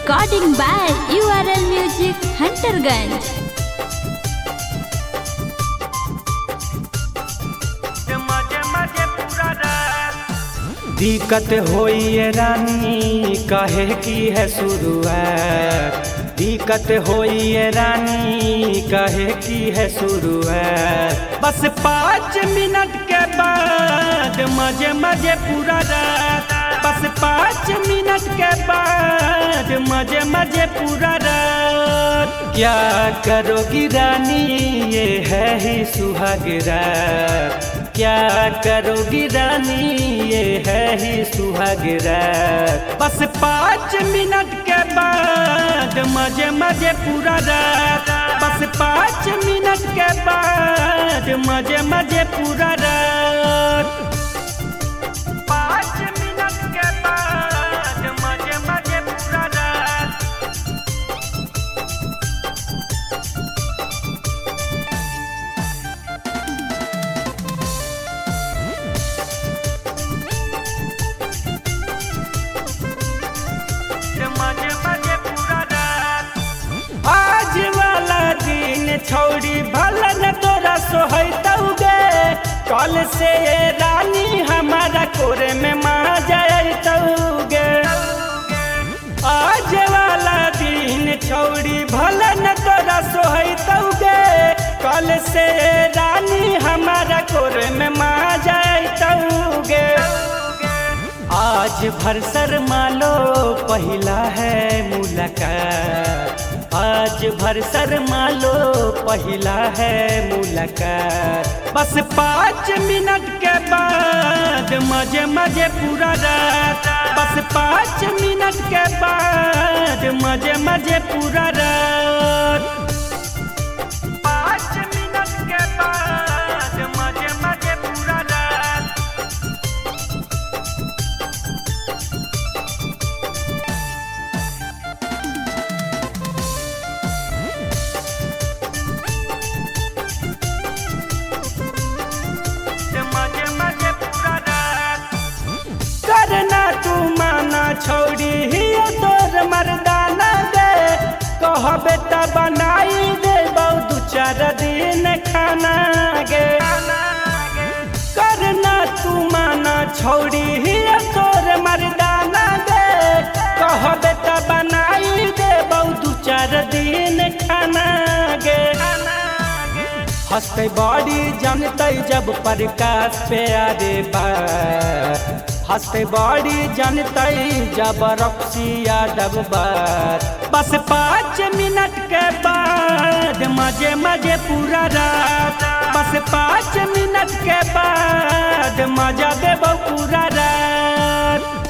Recording by URL Music Hunterganj। दिक्कत होई ये रानी काहे की है शुरुआत, दिक्कत होई ये रानी काहे की है शुरुआत। बस 5 मिनट के बाद मजे मजे पूरा रात, बस 5 मिनट के बाद मजे मजे पूरा रात। क्या करोगी रानी ये है ही सुहाग रात, क्या करोगी रानी ये है ही सुहाग रात। बस 5 मिनट के बाद मजे मजे पूरा रात, बस 5 मिनट के बाद मजे मजे पूरा रात। 5 मिनट के बाद मजे मजे पूरा रात। आज वाला दिन छोड़ी भला न तोरा सोहतौगे, कल से रानी हमारा कोरे में माँ जातौगे। आज वाला दिन छोड़ी भला न तोरा सोहतौगे, कल से रानी हमारा कोरे में माँ जातौगे। आज भर शर्मा लो पहला है मुलाकात, आज भर शर्मा लो पहला है मुलाकात। बस 5 मिनट के बाद मजे मजे पूरा रात, बस 5 मिनट के बाद मजे मजे पूरा रात। 5 मिनट के बाद मजे मजे पूरा रात। करना तू माना छोड़ी ही तोर मर्दाना गे, कहबे त बनाई दे दू 4 दिन खाना गे। करना तू माना छोड़ी ही तोर मर्दाना गे, कहबे त बनाई दे दू 4 दिन खाना गे। हंसते बड़ी जानते जब प्रकाश प्यारे बा, हंसते बड़ी जानते जब रक्सी यादव बात। बस 5 मिनट के बाद मजे मजे पूरा रात, बस 5 मिनट के बाद मजा देबो पूरा रात।